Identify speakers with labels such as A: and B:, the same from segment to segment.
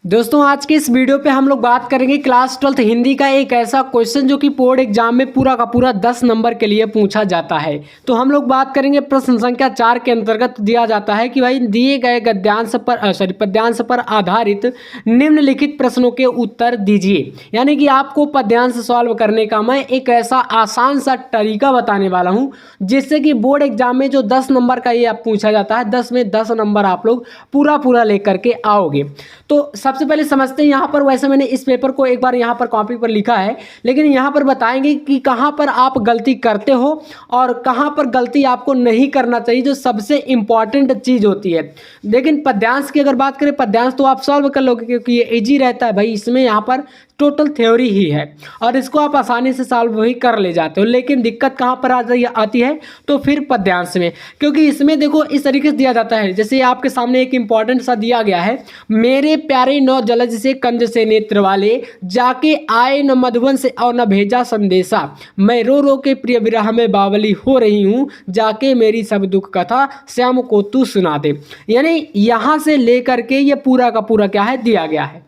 A: दोस्तों आज के इस वीडियो पे हम लोग बात करेंगे क्लास 12th हिंदी का एक ऐसा क्वेश्चन जो कि बोर्ड एग्जाम में पूरा का पूरा 10 नंबर के लिए पूछा जाता है। तो हम लोग बात करेंगे प्रश्न संख्या 4 के अंतर्गत दिया जाता है कि भाई दिए गए पद्यांश पर आधारित निम्नलिखित प्रश्नों के उत्तर दीजिए। यानी कि आपको पद्यांश सॉल्व करने का मैं एक ऐसा आसान सा तरीका बताने वाला हूँ जिससे कि बोर्ड एग्जाम में जो 10 नंबर का ये आप पूछा जाता है 10 में 10 नंबर आप लोग पूरा लेकर के आओगे। तो सबसे पहले समझते हैं यहाँ पर, वैसे मैंने इस पेपर को एक बार यहाँ पर कॉपी पर लिखा है, लेकिन यहाँ पर बताएंगे कि कहाँ पर आप गलती करते हो और कहाँ पर गलती आपको नहीं करना चाहिए, जो सबसे इंपॉर्टेंट चीज़ होती है। लेकिन पद्यांश की अगर बात करें, पद्यांश तो आप सॉल्व कर लोगे क्योंकि ये इजी रहता है भाई, इसमें यहाँ पर टोटल थ्योरी ही है और इसको आप आसानी से सॉल्व भी कर ले जाते हो। लेकिन दिक्कत कहाँ पर आती है तो फिर पद्यांश में, क्योंकि इसमें देखो इस तरीके से दिया जाता है। जैसे आपके सामने एक इंपॉर्टेंट सा दिया गया है, मेरे प्यारे नौ जलज से कंज से नेत्र वाले, जाके आए न मधुबन से और न भेजा संदेशा, मैं रो रो के प्रिय विरह में बावली हो रही हूँ, जाके मेरी सब दुख कथा श्याम को तू सुना दे। यानी यहाँ से लेकर के ये पूरा का पूरा क्या है दिया गया है।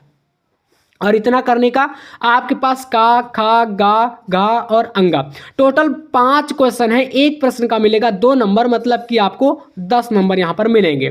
A: और इतना करने का आपके पास का, खा, गा, घा और अंगा टोटल 5 क्वेश्चन है। एक प्रश्न का मिलेगा 2 नंबर, मतलब कि आपको 10 नंबर यहाँ पर मिलेंगे।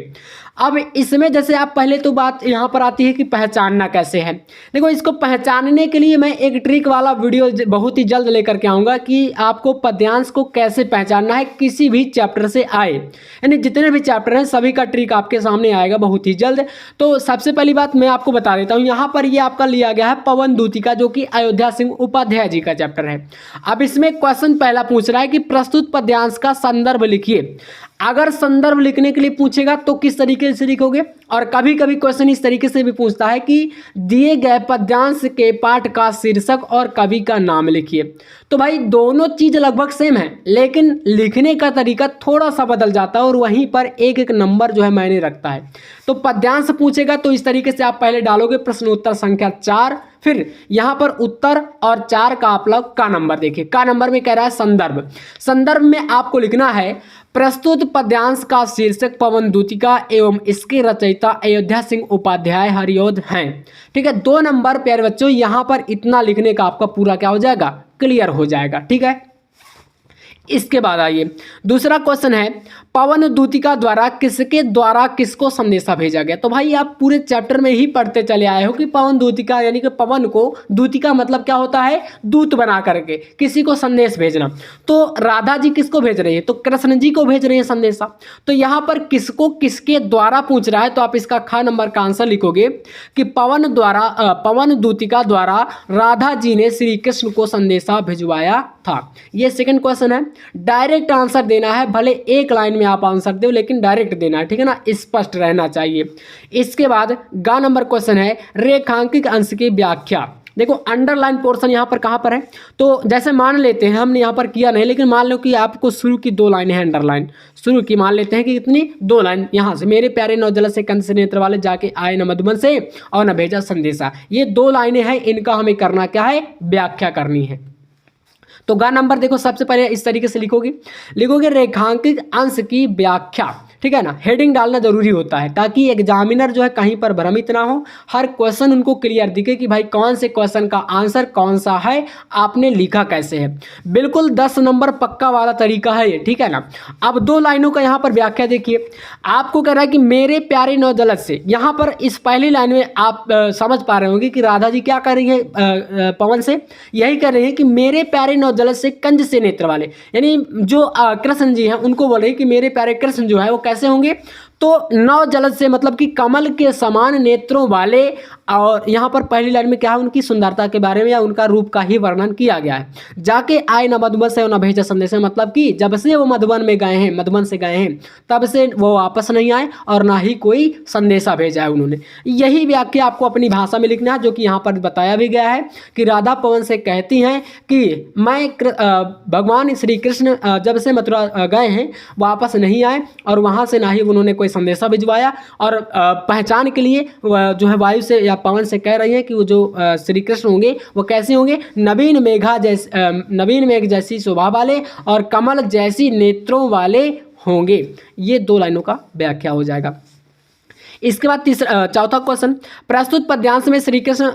A: अब इसमें जैसे आप पहले तो बात यहाँ पर आती है कि पहचानना कैसे है। देखो इसको पहचानने के लिए मैं एक ट्रिक वाला वीडियो बहुत ही जल्द लेकर के आऊँगा कि आपको पद्यांश को कैसे पहचानना है किसी भी चैप्टर से आए, यानी जितने भी चैप्टर हैं सभी का ट्रिक आपके सामने आएगा बहुत ही जल्द। तो सबसे पहली बात मैं आपको बता देता हूँ, यहाँ पर ये आपका लिया गया है पवन दूती का, जो कि अयोध्या सिंह उपाध्याय जी का चैप्टर है। अब इसमें क्वेश्चन पहला पूछ रहा है कि प्रस्तुत पद्यांश का संदर्भ लिखिए। अगर संदर्भ लिखने के लिए पूछेगा तो किस तरीके से लिखोगे, और कभी कभी क्वेश्चन इस तरीके से भी पूछता है कि दिए गए पद्यांश के पाठ का शीर्षक और कवि का नाम लिखिए। तो भाई दोनों चीज लगभग सेम है, लेकिन लिखने का तरीका थोड़ा सा बदल जाता है और वहीं पर एक एक नंबर जो है मायने रखता है। तो पद्यांश पूछेगा तो इस तरीके से आप पहले डालोगे प्रश्नोत्तर संख्या 4, फिर यहाँ पर उत्तर और 4 का आप लोग का नंबर देखिए। का नंबर में कह रहा है संदर्भ। संदर्भ में आपको लिखना है प्रस्तुत पद्यांश का शीर्षक पवन दूतिका एवं इसके रचयिता अयोध्या सिंह उपाध्याय हरिओध हैं। ठीक है, 2 नंबर प्यारे बच्चों, यहाँ पर इतना लिखने का आपका पूरा क्या हो जाएगा, क्लियर हो जाएगा। ठीक है, इसके बाद आइए दूसरा क्वेश्चन है, पवन दूतिका द्वारा किसको संदेशा भेजा गया। तो भाई आप पूरे चैप्टर में ही पढ़ते चले आए हो कि पवन दूतिका यानी कि पवन को, दूतिका मतलब क्या होता है, दूत बना करके किसी को संदेश भेजना। तो राधा जी किसको भेज रही है, तो कृष्ण जी को भेज रही है संदेशा। तो यहाँ पर किसको किसके द्वारा पूछ रहा है, तो आप इसका ख नंबर का आंसर लिखोगे कि पवन दूतिका द्वारा राधा जी ने श्री कृष्ण को संदेशा भिजवाया था। ये सेकंड क्वेश्चन है। डायरेक्ट आंसर देना है, भले एक लाइन में आप आंसर दो लेकिन डायरेक्ट देना है, ठीक है ना, स्पष्ट रहना चाहिए। इसके बाद गा नंबर क्वेश्चन है, रेखांकित अंश की व्याख्या। देखो अंडरलाइन पोर्शन यहाँ पर कहाँ पर है, तो जैसे मान लेते हैं, हमने यहाँ पर किया नहीं लेकिन मान लो कि आपको शुरू की 2 लाइनें हैं अंडरलाइन, शुरू की मान लेते हैं कि कितनी 2 लाइन, यहाँ से मेरे प्यारे नौजल से कंस से नेत्र वाले, जाके आए न मधुबन से और न भेजा संदेशा। ये 2 लाइनें हैं, इनका हमें करना क्या है, व्याख्या करनी है। तो गा नंबर देखो सबसे पहले इस तरीके से लिखोगे रेखांकित अंश की व्याख्या। ठीक है ना, हेडिंग डालना जरूरी होता है ताकि एग्जामिनर जो है कहीं पर भ्रमित ना हो, हर क्वेश्चन उनको क्लियर दिखे कि भाई कौन से क्वेश्चन का आंसर कौन सा है, आपने लिखा कैसे है। बिल्कुल 10 नंबर पक्का वाला तरीका है ये, ठीक है ना। अब 2 लाइनों का यहाँ पर व्याख्या देखिए, आपको कह रहा है कि मेरे प्यारे नौजलद से, यहाँ पर इस पहली लाइन में आप समझ पा रहे होंगे कि राधा जी क्या कर रही है पवन से, यही कर रही है कि मेरे प्यारे नौजलद से कंज से नेत्र वाले, यानी जो कृष्ण जी हैं उनको बोल रही है कि मेरे प्यारे कृष्ण जो है वो कैसे होंगे, तो नौ जलद से मतलब कि कमल के समान नेत्रों वाले। और यहाँ पर पहली लाइन में क्या है, उनकी सुंदरता के बारे में या उनका रूप का ही वर्णन किया गया है। जाके आए न मधुबन से न भेजा संदेश, मतलब कि जब से वो मधुबन से गए हैं तब से वो वापस नहीं आए और ना ही कोई संदेशा भेजा है उन्होंने। यही व्याख्या आपको अपनी भाषा में लिखना है, जो कि यहाँ पर बताया भी गया है कि राधा पवन से कहती हैं कि मैं भगवान श्री कृष्ण जब से मथुरा गए हैं वापस नहीं आए और वहाँ से ना ही उन्होंने कोई संदेशा भिजवाया। और पहचान के लिए जो है वायु से या पवन से कह रही है कि वो जो श्री कृष्ण होंगे वो कैसे होंगे, नवीन मेघ जैसी शोभा वाले और कमल जैसी नेत्रों वाले होंगे। ये 2 लाइनों का व्याख्या हो जाएगा। इसके बाद चौथा क्वेश्चन, प्रस्तुत पद्यांश में श्री कृष्ण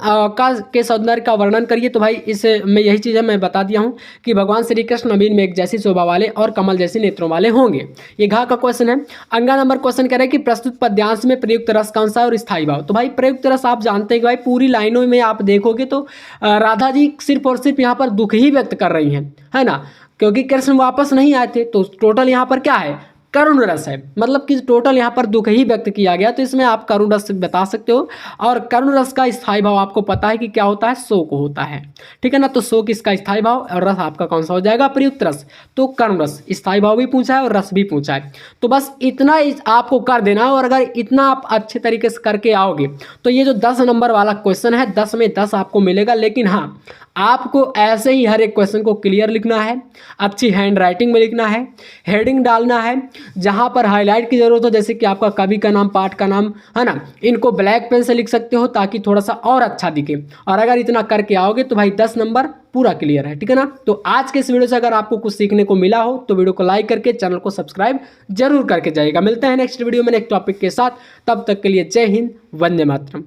A: के सौंदर्य का वर्णन करिए। तो भाई इसमें यही चीज़ है, मैं बता दिया हूँ कि भगवान श्री कृष्ण नवीन मेघ जैसी शोभा वाले और कमल जैसी नेत्रों वाले होंगे। ये घा का क्वेश्चन है। अगला नंबर क्वेश्चन कह रहे हैं कि प्रस्तुत पद्यांश में प्रयुक्त रस कौन सा है और स्थायी भाव। तो भाई प्रयुक्त रस आप जानते हैं कि भाई पूरी लाइनों में आप देखोगे तो राधा जी सिर्फ और सिर्फ यहाँ पर दुख ही व्यक्त कर रही हैं, है ना, क्योंकि कृष्ण वापस नहीं आए थे। तो टोटल यहाँ पर क्या है, करुण रस है, मतलब कि टोटल यहाँ पर दुख ही व्यक्त किया गया। तो इसमें आप करुण रस बता सकते हो। और करुण रस का स्थायी भाव आपको पता है कि क्या होता है, शोक होता है, ठीक है ना। तो शोक इसका स्थायी भाव और रस आपका कौन सा हो जाएगा, प्रयुक्त रस। तो करुण रस, स्थायी भाव भी पूछा है और रस भी पूछा है। तो बस इतना आपको कर देना है, और अगर इतना आप अच्छे तरीके से करके आओगे तो ये जो 10 नंबर वाला क्वेश्चन है 10 में 10 आपको मिलेगा। लेकिन हाँ, आपको ऐसे ही हर एक क्वेश्चन को क्लियर लिखना है, अच्छी हैंड राइटिंग में लिखना है, हेडिंग डालना है, जहां पर हाईलाइट की जरूरत हो, जैसे कि आपका कवि का नाम, पाठ का नाम, है ना, इनको ब्लैक पेन से लिख सकते हो ताकि थोड़ा सा और अच्छा दिखे। और अगर इतना करके आओगे तो भाई 10 नंबर पूरा क्लियर है, ठीक है ना। तो आज के इस वीडियो से अगर आपको कुछ सीखने को मिला हो तो वीडियो को लाइक करके चैनल को सब्सक्राइब जरूर करके जाइएगा। मिलते हैं नेक्स्ट वीडियो में नेक्स्ट टॉपिक के साथ, तब तक के लिए जय हिंद, वंदे मातरम।